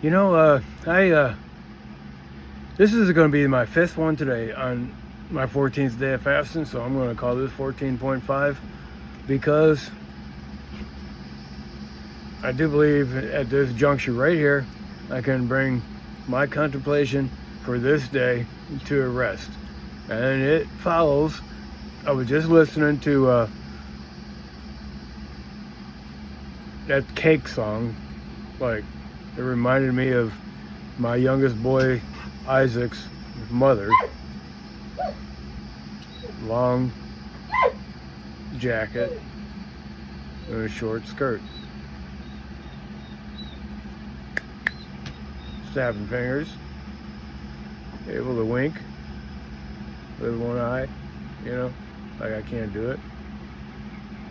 You know, this is going to be my 5th one today on my 14th day of fasting, so I'm going to call this 14.5 because I do believe at this juncture right here, I can bring my contemplation for this day to a rest. And it follows, I was just listening to that Cake song, like it reminded me of my youngest boy Isaac's mother. Long jacket and a short skirt. Snapping fingers, able to wink with one eye, you know, like I can't do it,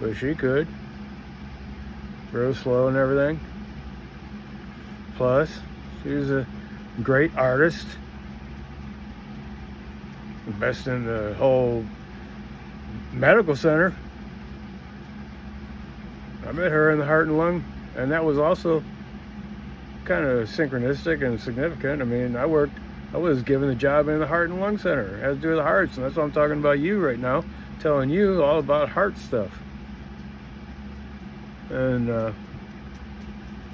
but she could. Real slow and everything. Plus, she's a great artist, best in the whole medical center. I met her in the heart and lung, and that was also kind of synchronistic and significant. I mean, I was given the job in the heart and lung center. It has to do with the hearts, and that's why I'm talking about you right now, telling you all about heart stuff. And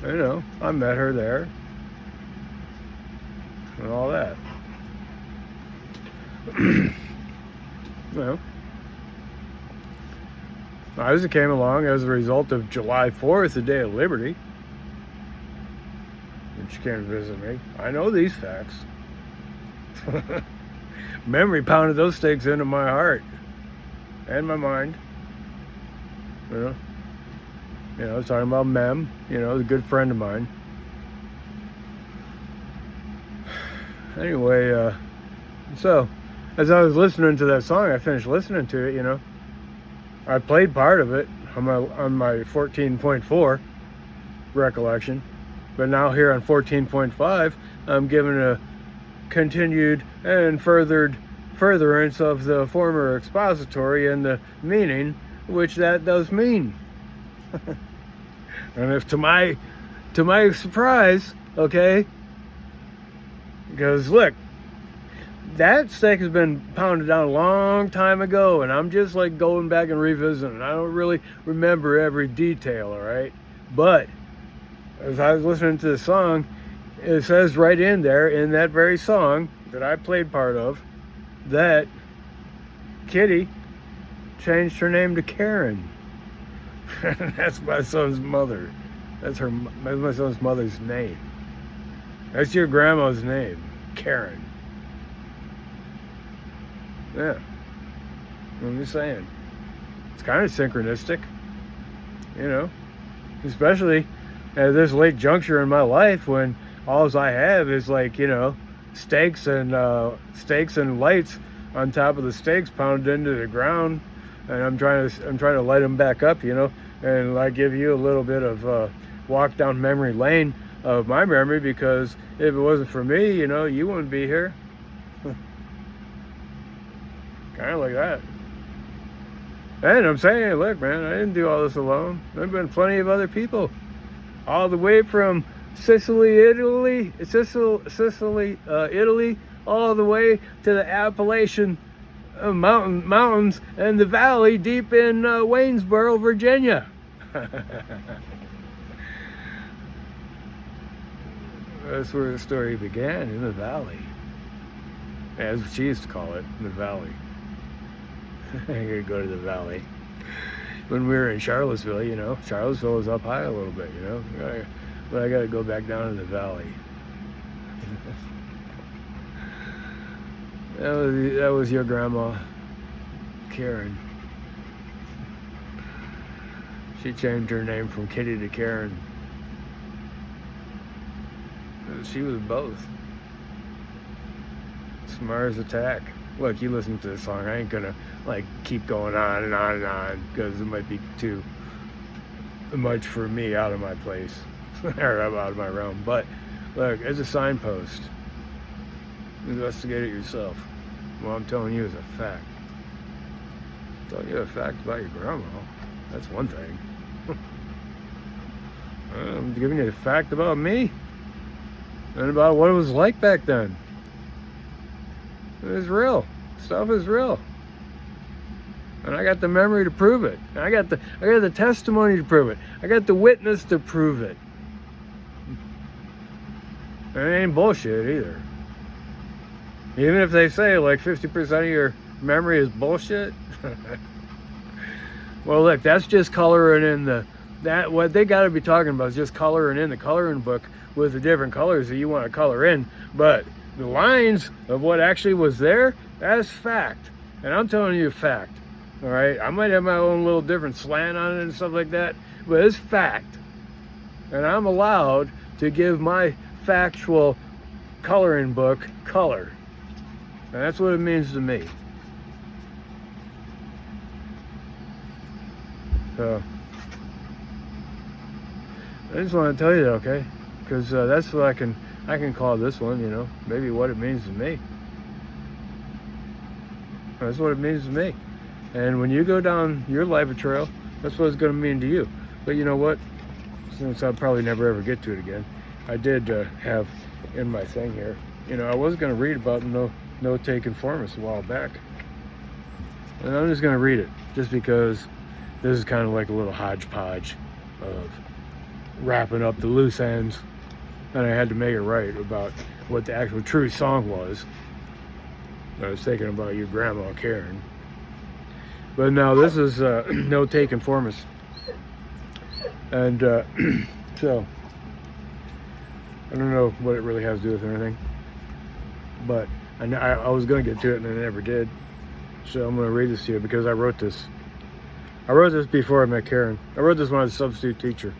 you know, I met her there and all that. Well, Isaac came along as a result of July 4th, the Day of Liberty. And she came to visit me. I know these facts. Memory pounded those stakes into my heart and my mind. You know, I was talking about Mem, you know, a good friend of mine. Anyway, so as I was listening to that song, I finished listening to it, you know. I played part of it on my 14.4 recollection, but now here on 14.5, I'm giving a continued and furtherance of the former expository and the meaning which that does mean. And if to my surprise, okay, because look, that stake has been pounded down a long time ago, and I'm just like going back and revisiting. I don't really remember every detail, all right? But as I was listening to the song, it says right in there, in that very song that I played part of, that Kitty changed her name to Karen. That's my son's mother. That's my son's mother's name. That's your grandma's name, Karen. Yeah, I'm just saying. It's kind of synchronistic, you know, especially at this late juncture in my life when all I have is like, you know, stakes and lights on top of the stakes pounded into the ground, and I'm trying to light them back up, you know, and I give you a little bit of walk down memory lane of my memory, because if it wasn't for me, you know, you wouldn't be here. Kind of like that. And I'm saying, look, man, I didn't do all this alone. There've been plenty of other people, all the way from Italy, all the way to the Appalachian mountains and the valley deep in Waynesboro, Virginia. That's where the story began, in the valley, as she used to call it, the valley. I gotta go to the valley. When we were in Charlottesville, you know, Charlottesville was up high a little bit, you know, but I gotta go back down to the valley. That was your grandma, Karen. She changed her name from Kitty to Karen. She was both. Smart as a tack. Look, you listen to the song. I ain't gonna like keep going on and on and on, because it might be too much for me, out of my place or out of my realm. But look, as a signpost, investigate it yourself. Well, I'm telling you is a fact. Tell you a fact about your grandma. That's one thing. I'm giving you a fact about me. and about what it was like back then. It was real. Stuff is real. And I got the memory to prove it. I got the testimony to prove it. I got the witness to prove it. And it ain't bullshit either. Even if they say like 50% of your memory is bullshit. Well, look, that's just coloring in what they got to be talking about is just coloring in the coloring book with the different colors that you want to color in. But the lines of what actually was there, that's fact. And I'm telling you fact. All right, I might have my own little different slant on it and stuff like that, but it's fact. And I'm allowed to give my factual coloring book color. And that's what it means to me. So, I just want to tell you that, okay? Because that's what I can call this one, you know, maybe what it means to me. That's what it means to me. And when you go down your life trail, that's what it's going to mean to you. But you know what? Since I'll probably never ever get to it again, I did have in my thing here, you know, I was going to read about no-take conformists a while back. And I'm just going to read it, just because this is kind of like a little hodgepodge of wrapping up the loose ends. And I had to make it right about what the actual true song was. I was thinking about your grandma Karen. But now this is no-take conformist. And so, I don't know what it really has to do with anything. But I was going to get to it and I never did. So I'm going to read this to you because I wrote this. I wrote this before I met Karen. I wrote this when I was a substitute teacher.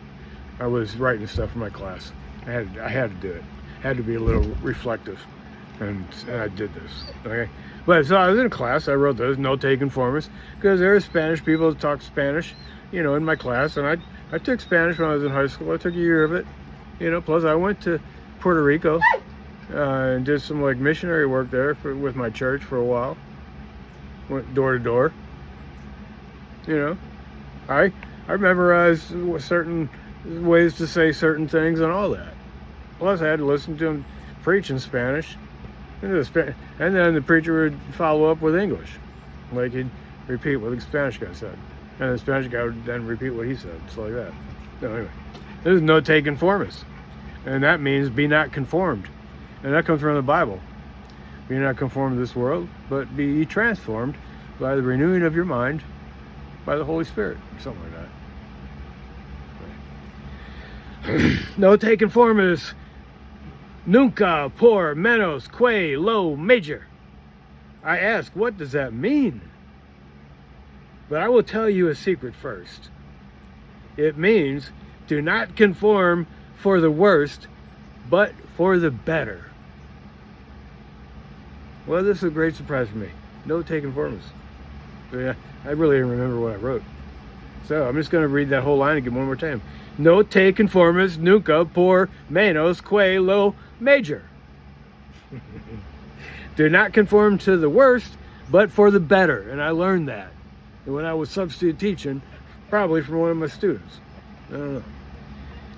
I was writing stuff for my class. I had to do it. I had to be a little reflective. And I did this, okay? But so I was in class, I wrote those no-take conformists, because there were Spanish people that talked Spanish, you know, in my class, and I took Spanish when I was in high school. I took a year of it, you know, plus I went to Puerto Rico and did some like missionary work there with my church for a while. Went door to door, you know. I memorized certain ways to say certain things and all that. Plus I had to listen to him preach in Spanish. And then the preacher would follow up with English. Like he'd repeat what the Spanish guy said. And the Spanish guy would then repeat what he said. It's like that. So anyway, this is no-take conformist. And that means be not conformed. And that comes from the Bible. Be not conformed to this world, but be ye transformed by the renewing of your mind by the Holy Spirit. Something like that. No-take conformist. Nunca por menos que lo major. I ask, what does that mean? But I will tell you a secret first. It means do not conform for the worst, but for the better. Well, this is a great surprise for me. No-take conformists. So yeah, I really didn't remember what I wrote. So I'm just going to read that whole line again one more time. No-take conformists nunca por menos que lo major. Do not conform to the worst, but for the better. And I learned that when I was substitute teaching, probably from one of my students. I don't know.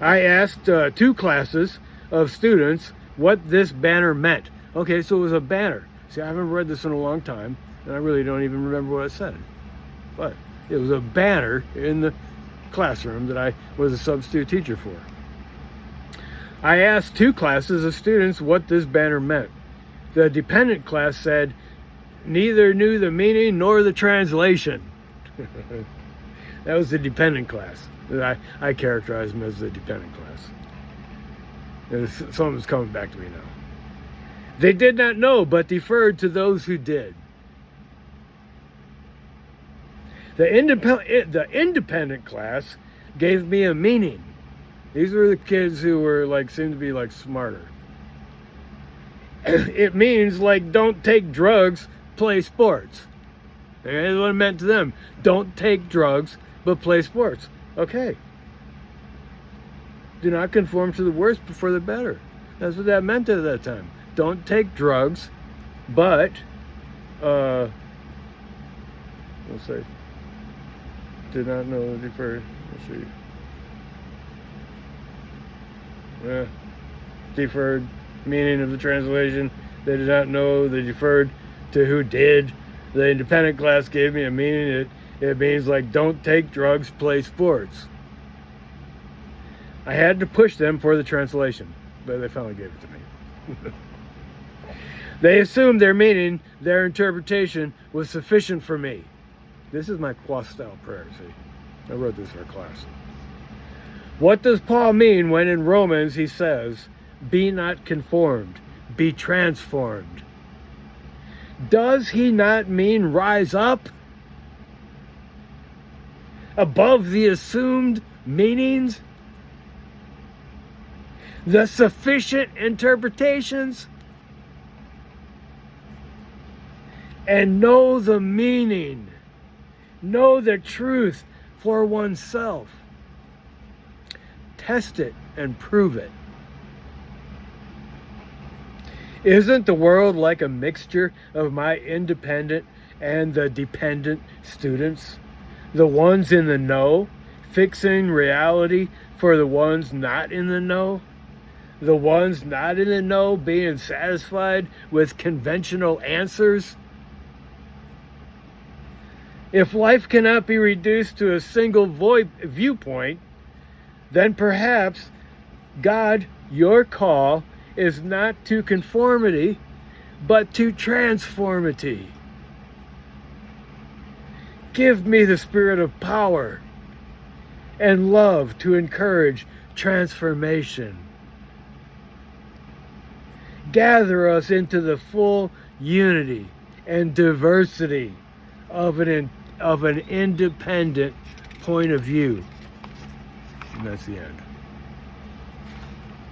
I asked 2 classes of students what this banner meant. Okay, so it was a banner. See, I haven't read this in a long time, and I really don't even remember what it said. But it was a banner in the classroom that I was a substitute teacher for. I asked 2 classes of students what this banner meant. The dependent class said, neither knew the meaning nor the translation. That was the dependent class. I characterized them as the dependent class. And something's coming back to me now. They did not know, but deferred to those who did. The independent class gave me a meaning. These were the kids who were seemed to be smarter. It means don't take drugs, play sports. That's what it meant to them. Don't take drugs, but play sports. Okay. Do not conform to the worst, but for the better. That's what that meant at that time. Don't take drugs, but let's see. Did not know the deferred. Let's see. Deferred meaning of the translation. They did not know. They deferred to who did. The independent class gave me a meaning. It means like don't take drugs, play sports. I had to push them for the translation, but they finally gave it to me. They assumed their meaning, their interpretation was sufficient for me. This is my cross-style prayer, see? I wrote this for class. What does Paul mean when in Romans he says, be not conformed, be transformed? Does he not mean rise up above the assumed meanings? The sufficient interpretations? And know the meaning. Know the truth for oneself. Test it and prove it. Isn't the world like a mixture of my independent and the dependent students? The ones in the know, fixing reality for the ones not in the know? The ones not in the know being satisfied with conventional answers? If life cannot be reduced to a single viewpoint, then perhaps, God, your call is not to conformity, but to transformity. Give me the spirit of power and love to encourage transformation. Gather us into the full unity and diversity of an independent point of view. And that's the end.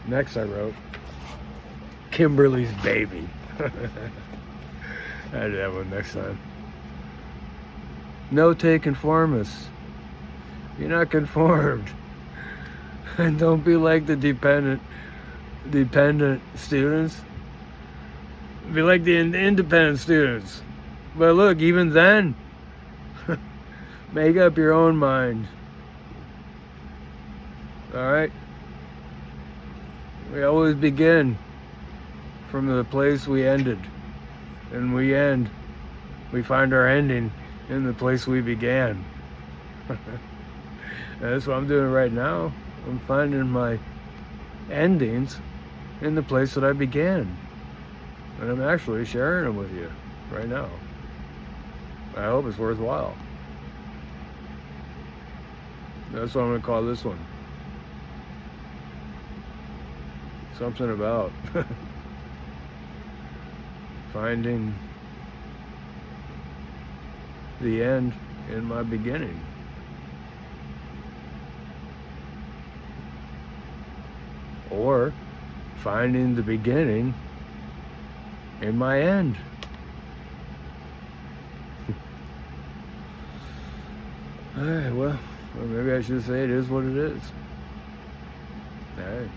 Next I wrote, Kimberly's baby. I do that one next time. No te conformists. You're not conformed. And don't be like the dependent students. Be like the independent students. But look, even then, make up your own mind. Alright? We always begin from the place we ended. And we find our ending in the place we began. That's what I'm doing right now. I'm finding my endings in the place that I began. And I'm actually sharing them with you right now. I hope it's worthwhile. That's what I'm going to call this one. Something about finding the end in my beginning. Or finding the beginning in my end. Alright, well, maybe I should say it is what it is. Alright.